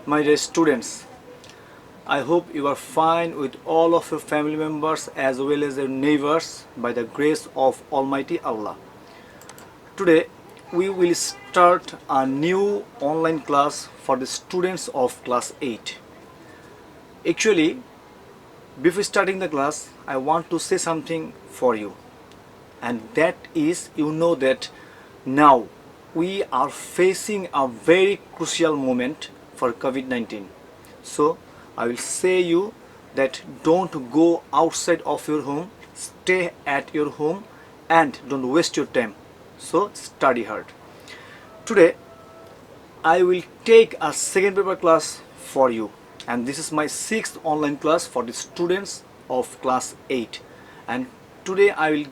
My dear students, I hope you are fine with all of your family members as well as your neighbors by the grace of Almighty Allah. Today we will start a new online class for the students of class 8. Actually, before starting the class, I want to say something for you, and that is, that now we are facing a very crucial moment for COVID-19. So I will say you that don't go outside of your home, stay at your home and don't waste your time. So study hard. Today I will take a second paper class for you, and this is my 6th online class for the students of class 8. And today I will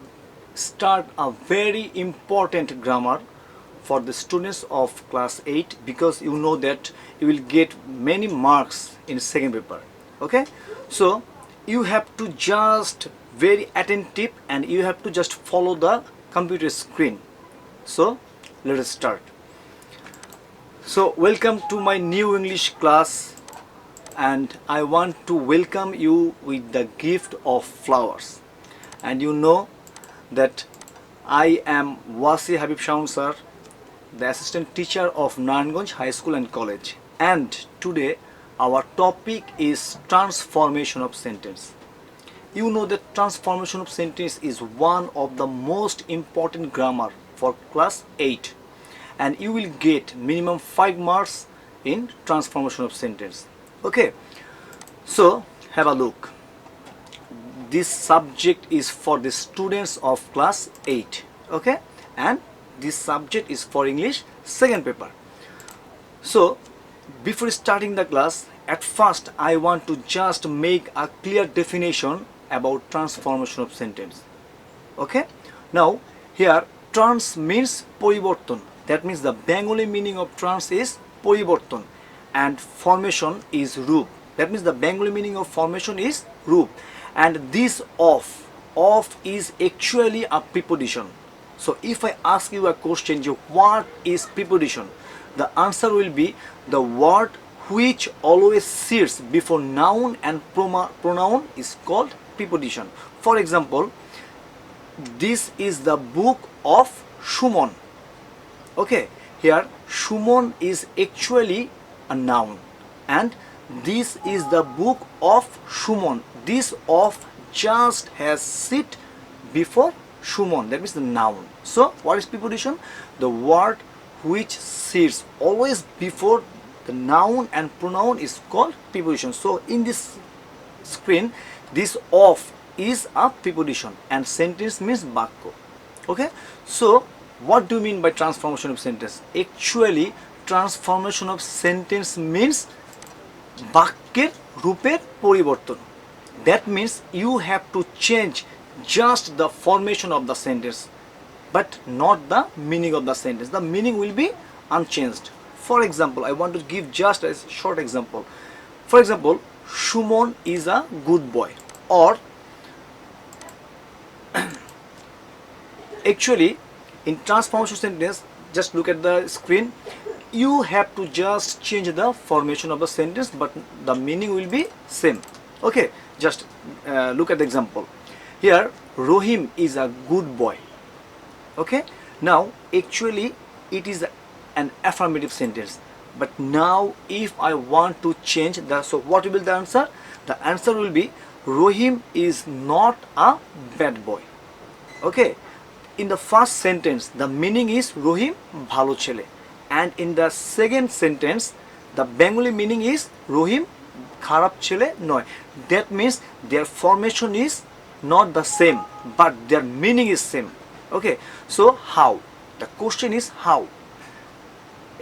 start a very important grammar for the students of class 8, because that you will get many marks in second paper. Okay, so you have to just very attentive and you have to just follow the computer screen. So let us start. So welcome to my new English class, and I want to welcome you with the gift of flowers. And that I am Wasi Habib Shaun sir, the assistant teacher of Narayanganj High School and College. And today our topic is transformation of sentence. That transformation of sentence is one of the most important grammar for class 8, and you will get minimum 5 marks in transformation of sentence. Okay, so have a look. This subject is for the students of class 8. Okay, and this subject is for English second paper. So before starting the class, at first I want to just make a clear definition about transformation of sentence. Okay, now here trans means poriborton. That means the Bengali meaning of trans is poriborton, and formation is roop. That means the Bengali meaning of formation is roop, and this of is actually a preposition. So if I ask you a question, what is preposition, the answer will be the word which always sits before noun and pronoun is called preposition. For example, this is the book of Shumon. Okay, here Shumon is actually a noun, and this is the book of Shumon. This of just has sit before Shumon, that means the noun. So what is preposition? The word which sits always before the noun and pronoun is called preposition. So in this screen, this of is a preposition and sentence means bakko. Okay, so what do you mean by transformation of sentence? Actually, transformation of sentence means বাক্যের রূপের পরিবর্তন. That means you have to change just the formation of the sentence, but not the meaning of the sentence. The meaning will be unchanged. For example, I want to give just a short example. For example, Shumon is a good boy, or actually in transformation sentence, just look at the screen, you have to just change the formation of the sentence, but the meaning will be same. Okay, just look at the example. Here Rohim is a good boy. Okay, now actually it is an affirmative sentence, but now if I want to change the, so what will be the answer? The answer will be Rohim is not a bad boy. Okay, in the first sentence the meaning is Rohim bhalo chele, and in the second sentence the Bengali meaning is Rohim kharap chele noy. That means their formation is not the same, but their meaning is same. Okay, so how? The question is how.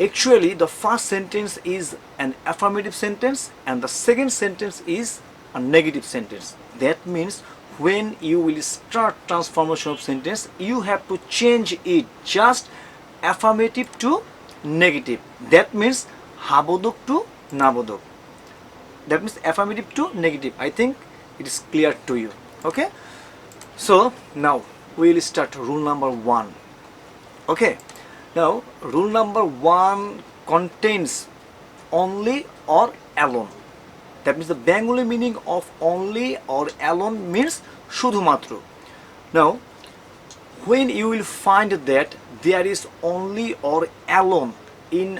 Actually the first sentence is an affirmative sentence and the second sentence is a negative sentence. That means when you will start transformation of sentence, you have to change it just affirmative to negative. That means habodok to nabodok. That means affirmative to negative. I think it is clear to you. Okay, so now we will start rule number 1. Okay, now rule number 1 contains only or alone. That means the Bengali meaning of only or alone means শুধুমাত্র. Now, when you will find that there is only or alone in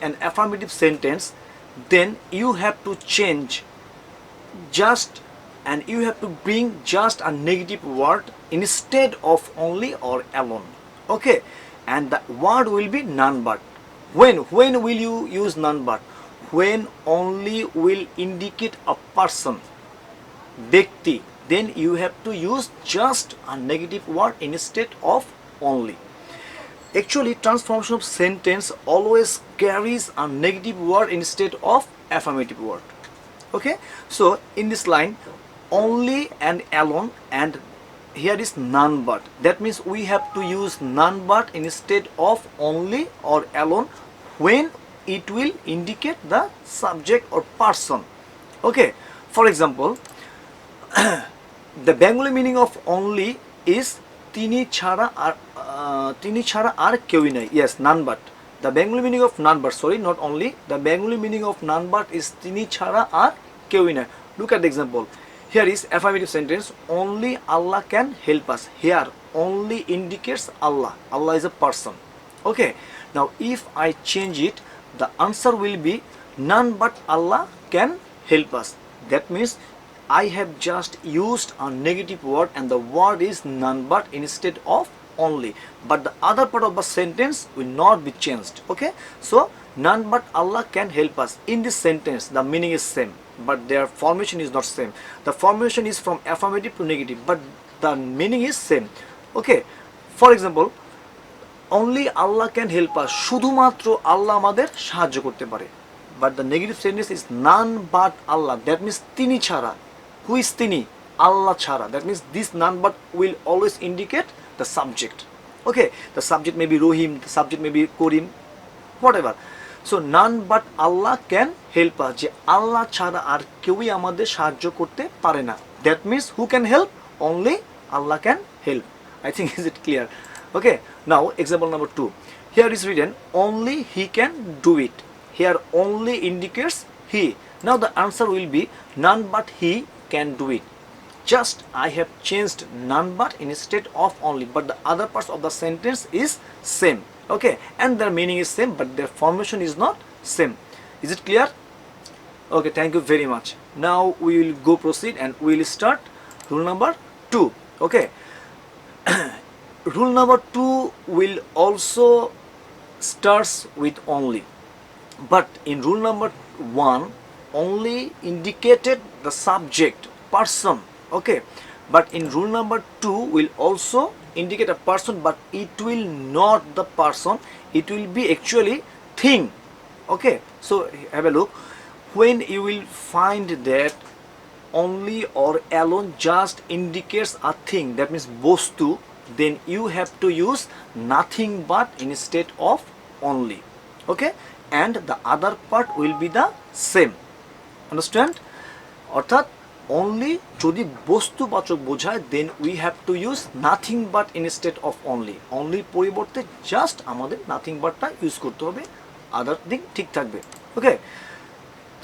an affirmative sentence, then you have to change just, and you have to bring just a negative word instead of only or alone. Okay, and the word will be none but. When will you use none but? When only will indicate a person, ব্যক্তি, then you have to use just a negative word instead of only. Actually, transformation of sentence always carries a negative word instead of affirmative word. Okay, so in this line, only and alone, and here is none but. That means we have to use none but instead of only or alone when it will indicate the subject or person. Okay, for example, the Bengali meaning of only is তিনি ছাড়া আর কেউই নাই. Yes, none but. The Bengali meaning of none but, sorry, not only. The Bengali meaning of none but is তিনি ছাড়া আর কেউই নাই. Look at the example. Here is affirmative sentence. Only Allah can help us. Here, only indicates Allah. Allah is a person. Okay. Now, if I change it, the answer will be none but Allah can help us. That means I have just used a negative word and the word is none but instead of only. But the other part of the sentence will not be changed. Okay. So, none but Allah can help us. In this sentence, the meaning is same, but their formation is not same. The formation is from affirmative to negative, but the meaning is same. Okay. For example, only Allah can help us. শুধুমাত্র আল্লাহ আমাদের সাহায্য করতে পারে. But the negative sentence is none but Allah. That means তিনি ছাড়া. Who is তিনি? Allah ছাড়া. That means this none but will always indicate the subject. Okay, the subject may be Rohim, the subject may be Korim, whatever. So none but Allah can help us. যে আল্লাহ ছাড়া আর কেউই আমাদের সাহায্য করতে পারে না. That means who can help? Only Allah can help. I think is it clear? Okay, now example number 2. Here is written only he can do it. Here only indicates he. Now the answer will be none but he can do it. Just I have changed none but instead of only, but the other parts of the sentence is same. Okay, and their meaning is same, but their formation is not same. Is it clear? Okay, thank you very much. Now we will go proceed and we will start rule number 2. Okay. Rule number 2 will also starts with only, but in rule number 1 only indicated the subject, person. Okay, but in rule number 2 will also indicate a person, but it will not the person, it will be actually thing. Okay, so have a look. When you will find that only or alone just indicates a thing, that means bostu, then you have to use nothing but instead of only. Okay, and the other part will be the same. Understand? অর্থাৎ only যদি বস্তুবাচক বোঝায়, then we have to use nothing but instead of only. only পরিবর্তে just আমাদের nothing butটা use করতে হবে, other দিক ঠিক থাকবে. Okay,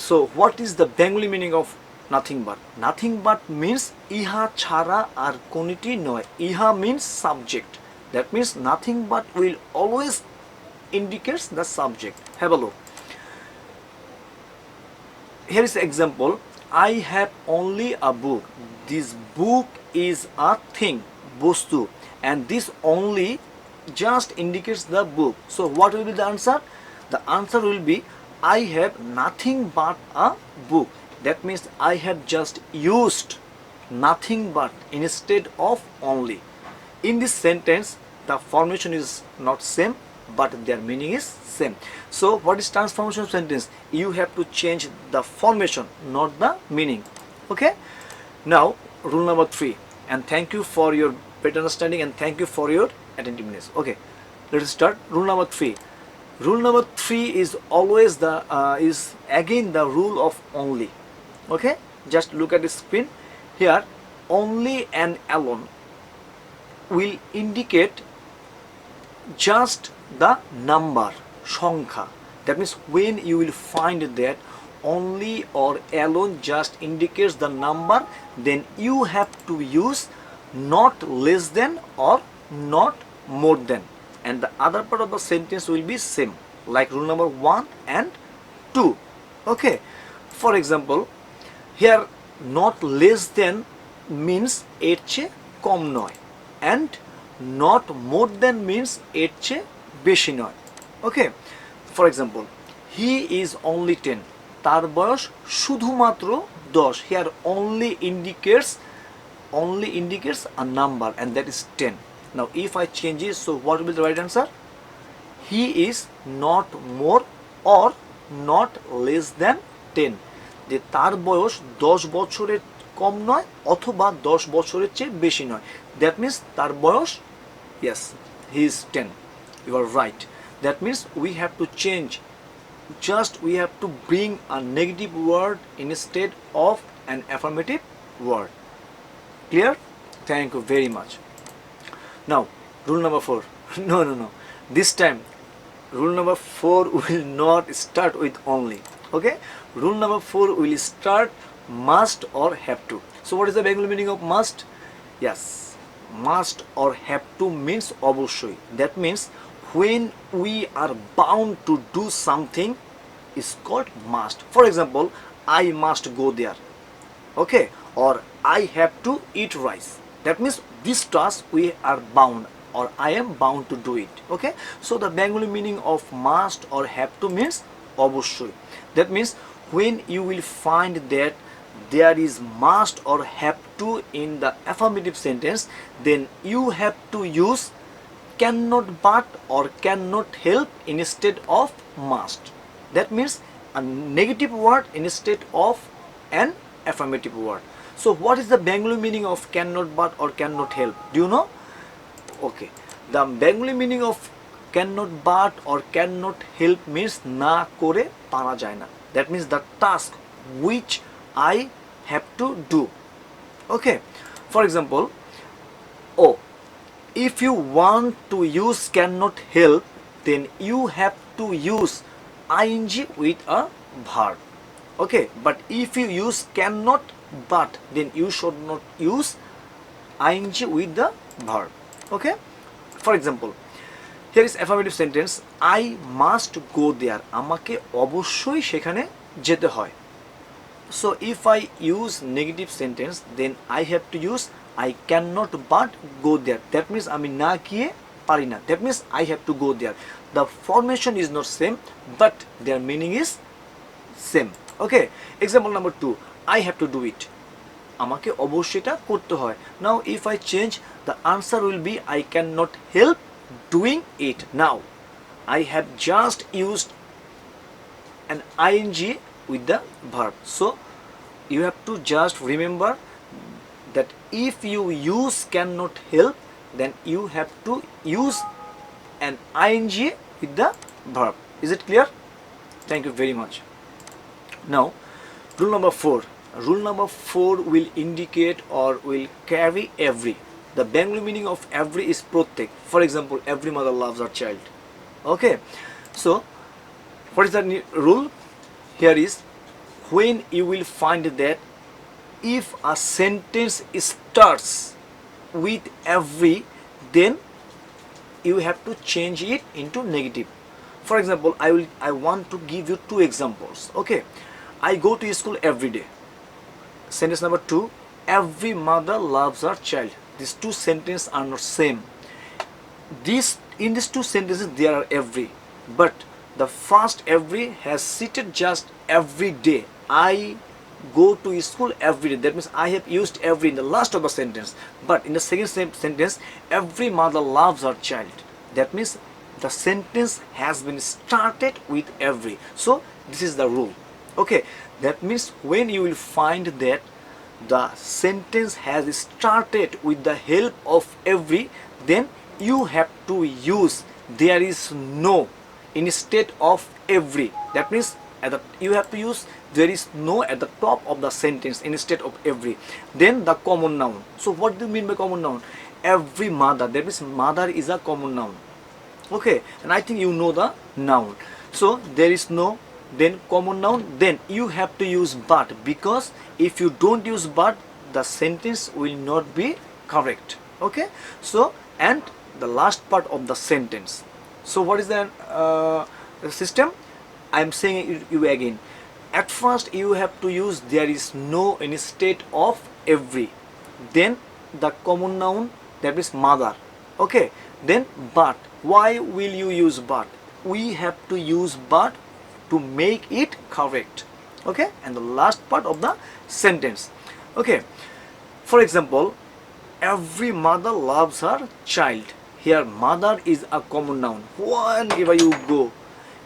so what is the Bengali meaning of nothing but? Nothing but means ইহা ছাড়া আর কোনটি নয়. ইহা means subject. That means nothing but will always indicates the subject. Have a look. Here is the example. I have only a book. This book is a thing, bostu, and this only just indicates the book. So what will be the answer? The answer will be I have nothing but a book. That means I have just used nothing but instead of only. In this sentence, the formation is not same, but their meaning is same. So what is transformation of sentence? You have to change the formation, not the meaning. Okay, now rule number 3, and thank you for your better understanding and thank you for your attentiveness. Okay, let us start. Rule number 3. Rule number 3 is always the is again the rule of only. Okay, just look at the screen. Here only and alone will indicate just the number, সংখ্যা. That means when you will find that only or alone just indicates the number, then you have to use not less than or not more than, and the other part of the sentence will be same, like rule number 1 and 2. Okay, for example, here not less than means এর চেয়ে কম নয়, and not more than means এর চেয়ে বেশি নয়. Okay, for example, he is only 10, তার বয়স শুধুমাত্র 10. Here only indicates a number, and that is 10. Now if I change it, so what will be the right answer? He is not more or not less than 10. যে তার বয়স 10 বছরের কম নয় অথবা 10 বছরের চেয়ে বেশি নয়. That means তার বয়স, yes, he is 10. You are right. That means we have to change, just we have to bring a negative word instead of an affirmative word. Clear? Thank you very much. Now rule number 4. No, this time rule number 4 will not start with only. Okay, rule number 4 will start must or have to. So what is the Bengali meaning of must? Yes, must or have to means অবশ্যই. That means when we are bound to do something is called must. For example, I must go there. Okay, or I have to eat rice. That means this task we are bound, or I am bound to do it. Okay, so the Bengali meaning of must or have to means অবশ্যই. That means when you will find that there is must or have to in the affirmative sentence, then you have to use cannot but or cannot help instead of must. That means a negative word instead of an affirmative word. So what is the Bengali meaning of cannot but or cannot help? Do you know? Okay, the Bengali meaning of cannot but or cannot help means না করে পারা যায় না. That means the task which I have to do. Okay, for example, oh, if you want to use cannot help, then you have to use ing with a verb. Okay, but if you use cannot but, then you should not use ing with the verb. Okay, for example, here is affirmative sentence, I must go there. আমাকে অবশ্যই সেখানে যেতে হয়. So if I use negative sentence, then I have to use I cannot but go there. That means আমি না গিয়ে পারি না. That means I have to go there. The formation is not same, but their meaning is same. Okay, example number 2, I have to do it. আমাকে অবশ্যই এটা করতে হয়. Now if I change, the answer will be I cannot help doing it. Now I have just used an ing with the verb. So you have to just remember that if you use cannot help, then you have to use an ing with the verb. Is it clear? Thank you very much. Now rule number 4. Rule number 4 will indicate or will carry every. The Bengali meaning of every is প্রত্যেক. For example, every mother loves her child. Okay, so what is the rule? Here is when you will find that if a sentence starts with every, then you have to change it into negative. For example, I want to give you 2 examples. Okay, I go to school every day. Sentence number 2, every mother loves her child. These 2 sentences are not same. In these 2 sentences there are every, but the first every has seated just every day. I go to school every day. That means I have used every in the last of the sentence. But in the second sentence, every mother loves her child. That means the sentence has been started with every. So this is the rule. Okay, that means when you will find that the sentence has started with the help of every, then you have to use there is no instead of every. That means you have to use there is no at the top of the sentence instead of every. Then the common noun. So what do you mean by common noun? Every mother, that means mother is a common noun. Okay, and I think you know the noun. So there is no then common noun, then you have to use but, because if you don't use but, the sentence will not be correct. Okay, so and the last part of the sentence. So what is the system? I am saying you again. At first you have to use there is no instead of every, then the common noun, that is mother. Okay, then but. Why will you use but? We have to use but to make it correct. Okay, and the last part of the sentence. Okay, for example, every mother loves her child. Here mother is a common noun. Whenever you go,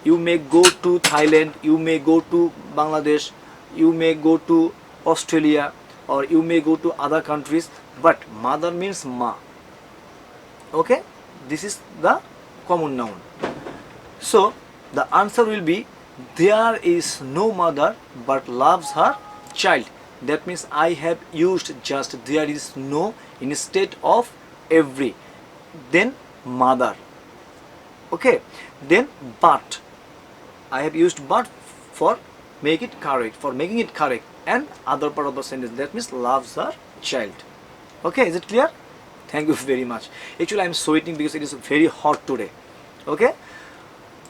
you may go to Thailand, you may go to Bangladesh, you may go to Australia, or you may go to other countries, but mother means ma. Okay, this is the common noun. So the answer will be there is no mother but loves her child. That means I have used just there is no instead of every, then mother. Okay, then but. I have used but for making it correct, and other part of the sentence, that means loves her child. Okay, is it clear? Thank you very much. Actually I am sweating because it is very hot today. Okay,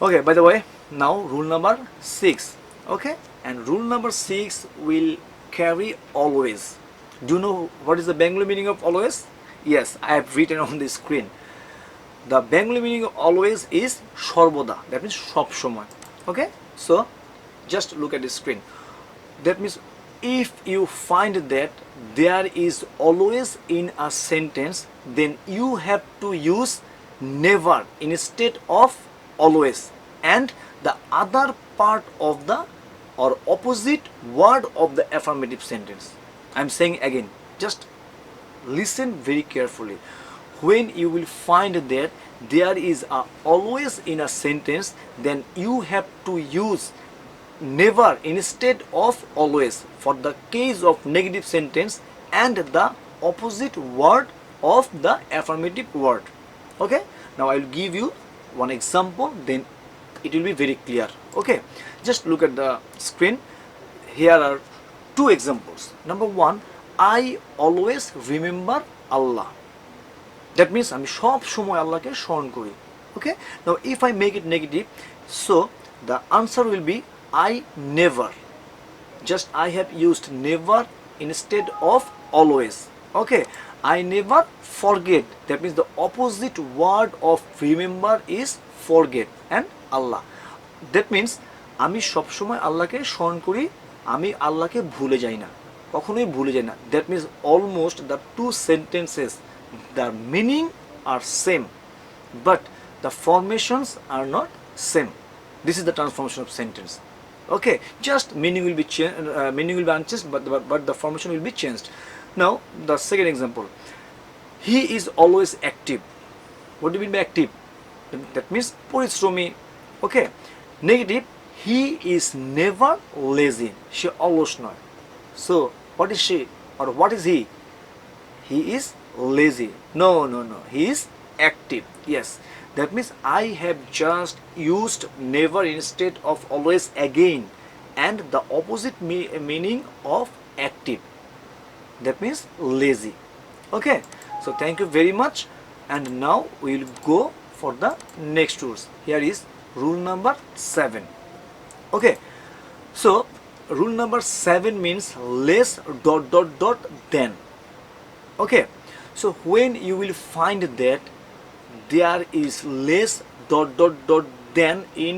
okay, by the way, now rule number 6. Okay, and rule number 6 will carry always. Do you know what is the Bengali meaning of always? Yes, I have written on the screen. The Bengali meaning of always is সর্বদা, that means সব সময়. Okay, so just look at the screen. That means if you find that there is always in a sentence, then you have to use never instead of always, and the other part of the or opposite word of the affirmative sentence. I am saying again, just listen very carefully. When you will find that there is a always in a sentence, then you have to use never instead of always for the case of negative sentence and the opposite word of the affirmative word. Okay, now I will give you one example, then it will be very clear. Okay, just look at the screen. Here are two examples. Number 1, I always remember Allah. That means আমি সব সময় আল্লাহকে স্মরণ করি. Okay, now if I make it negative, so the answer will be I never. Just I have used never instead of always. Okay, I never forget. That means the opposite word of remember is forget and Allah. That means আমি সব সময় আল্লাহকে স্মরণ করি, আমি আল্লাহকে ভুলে যাই না, কখনোই ভুলে যাই না. That means almost the two sentences, the meaning are same, but the formations are not same. This is the transformation of sentence. Okay, just meaning will be unchanged, but the formation will be changed. Now the second example, he is always active. What do you mean by active? That means পরিশ্রমী. Okay, negative, he is never lazy. সে অলস নয়. So what is she or what is he? He is lazy. No, he is active. Yes, that means I have just used never instead of always again, and the opposite meaning of active, that means lazy. Okay, so thank you very much, and now we will go for the next rules. Here is rule number 7. Okay, so rule number 7 means less ... than. Okay, so when you will find that there is less ... than in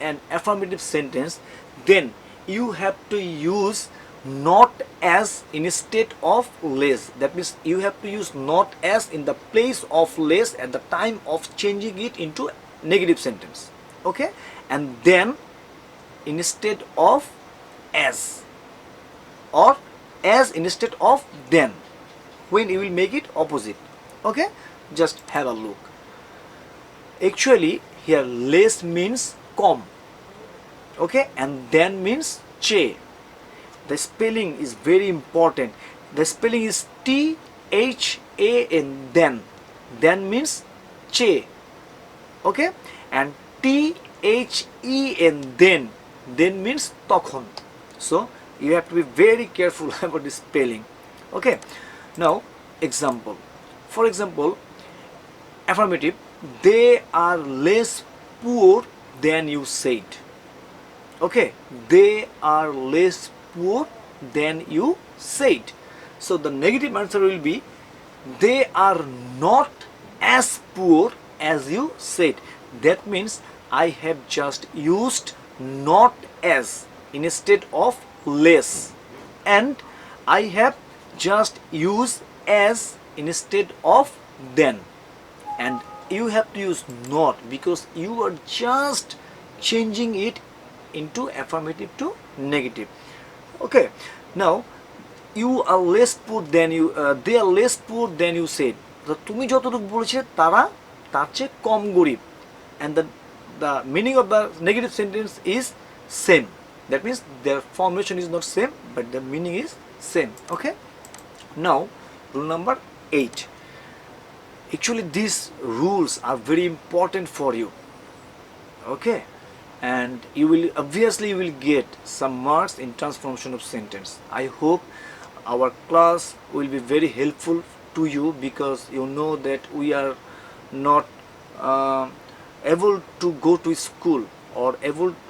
an affirmative sentence, then you have to use not as instead of less. That means you have to use not as in the place of less at the time of changing it into negative sentence. Okay, and then instead of as, or as instead of then, when you will make it opposite. Okay, just have a look. Actually here less means com. Okay, and then means che. The spelling is very important. The spelling is THAN. Then means che. Okay, and then. Then means তখন. So you have to be very careful about the spelling. Okay. Now example. For example, affirmative, they are less poor than you said. Okay, they are less poor than you said. So the negative answer will be they are not as poor as you said. That means I have just used not as instead of less, and I have just used as instead of then, and you have to use not because you are just changing it into affirmative to negative. Okay, now you are less poor than you they are less poor than you said. তো তুমি যতটুকু বলেছিলে তারা তার চেয়ে কম গরিব, and the meaning of the negative sentence is same. That means their formation is not same but the meaning is same. Okay, now rule number 8. Actually these rules are very important for you. Okay, and you will obviously you will get some marks in transformation of sentence. I hope our class will be very helpful to you because you know that we are not able to go to school or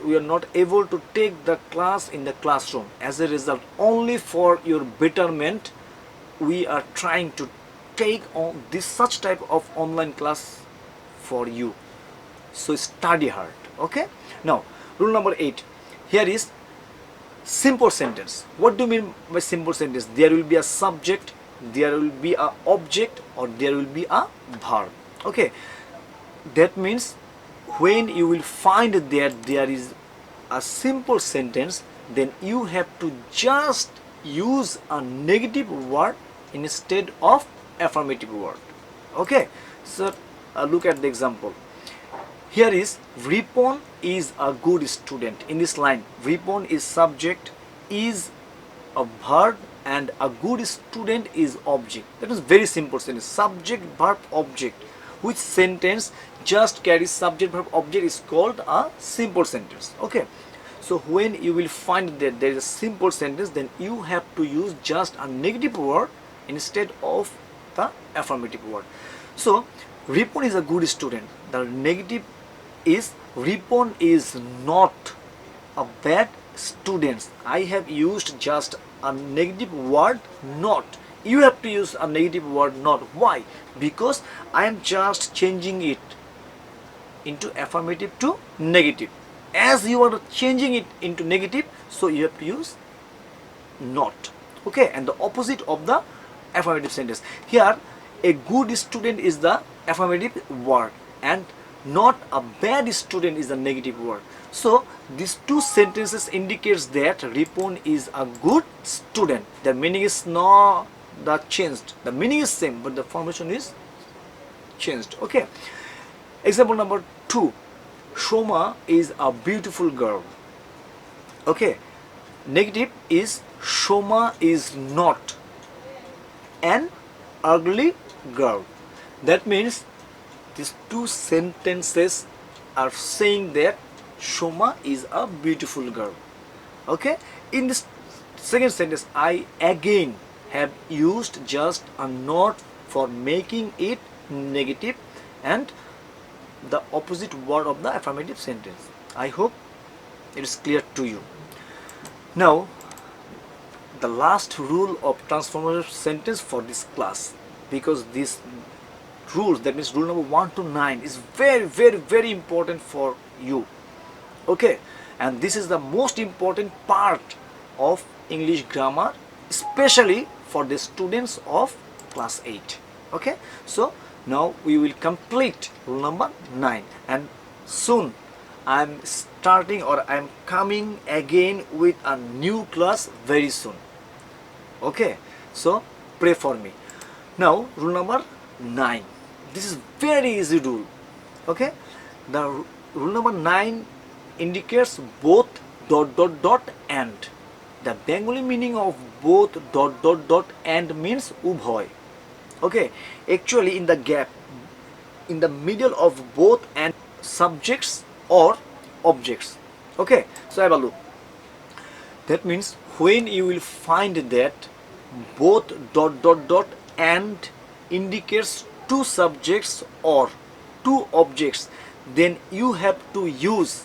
we are not able to take the class in the classroom. As a result, only for your betterment we are trying to take on this such type of online class for you. So study hard. Okay, now rule number 8. Here is simple sentence. What do you mean by simple sentence? There will be a subject, there will be a object, or there will be a verb. Okay, that means when you will find that there is a simple sentence, then you have to just use a negative word instead of affirmative word. Okay, so look at the example. Here is Ripon is a good student. In this line, Ripon is subject, is a verb, and a good student is object. That is very simple sentence. Subject, verb, object. Which sentence just carries subject, verb, object is called a simple sentence. Okay. So when you will find that there is a simple sentence, then you have to use just a negative word instead of the affirmative word. So Ripon is a good student. The negative is Ripon is not a bad student. I have used just a negative word not. You have to use a negative word not. Why? Because I am just changing it into affirmative to negative. As you are changing it into negative, so you have to use not. Okay, and the opposite of the affirmative sentence. Here, a good student is the affirmative word, and not a bad student is the negative word. So these two sentences indicates that Ripon is a good student. The meaning is not that changed. The meaning is same, but the formation is changed. Okay. Example number 2. Shoma is a beautiful girl. Okay. Negative is Shoma is not an ugly girl. That means these two sentences are saying that Shoma is a beautiful girl. Okay. In this second sentence, I again have used just a not for making it negative and the opposite word of the affirmative sentence. I hope it is clear to you. Now the last rule of transformative sentence for this class, because these rules, that means rule number 1 to 9, is very important for you. Okay, and this is the most important part of English grammar, especially for the students of class 8. Okay, so now we will complete rule number 9, and soon I am starting or I am coming again with a new class very soon. Okay, so pray for me. Now rule number 9. This is very easy rule. Okay, the rule number 9 indicates both ... and. The Bengali meaning of both ... and means ubhoy. Okay, actually in the gap in the middle of both and subjects or objects. Okay, so have a look. That means when you will find that both dot dot dot and indicates two subjects or two objects, then you have to use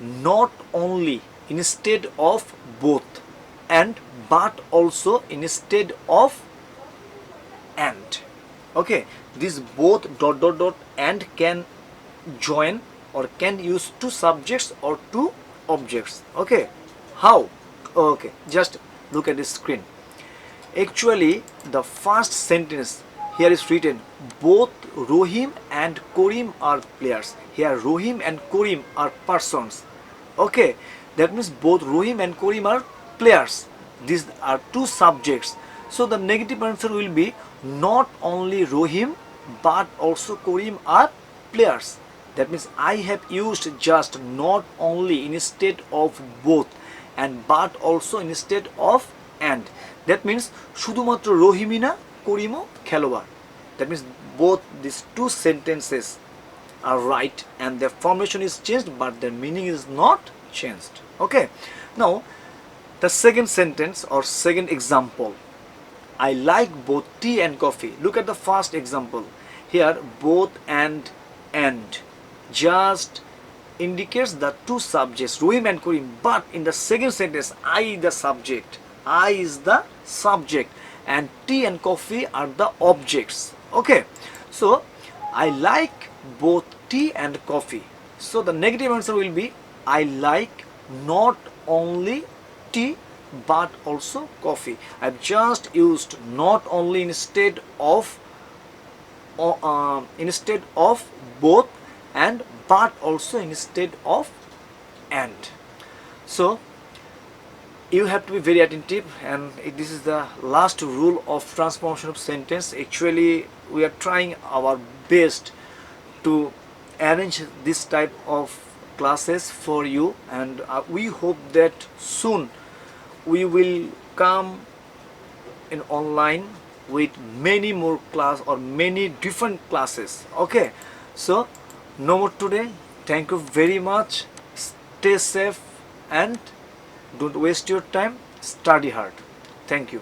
not only instead of both and but also instead of and. Okay, this both dot dot dot and can join or can use two subjects or two objects. Okay, how? Okay, just look at this screen. Actually, the first sentence here is written both Rohim and Korim are players. Here Rohim and Korim are persons. Okay, that means both Rohim and Korim are players. These are two subjects. So the negative answer will be not only Rohim but also Korim are players. That means I have used just not only instead of both and but also instead of and. That means শুধুমাত্র রহিমই না করিমও খেলোয়াড়. That means both these two sentences are right and their formation is changed but their meaning is not changed. Okay, now the second sentence or second example, I like both tea and coffee. Look at the first example. Here both and just indicates the two subjects Rohim and Korim, but in the second sentence I the subject, I is the subject and tea and coffee are the objects. Okay, so I like both tea and coffee. So the negative answer will be I like not only tea but also coffee. I've just used not only instead of both and but also instead of and. So you have to be very attentive, and this is the last rule of transformation of sentence. Actually we are trying our best to arrange this type of classes for you, and we hope that soon we will come in online with many more class or many different classes. Okay, so no more today. Thank you very much. Stay safe and don't waste your time. Study hard. Thank you.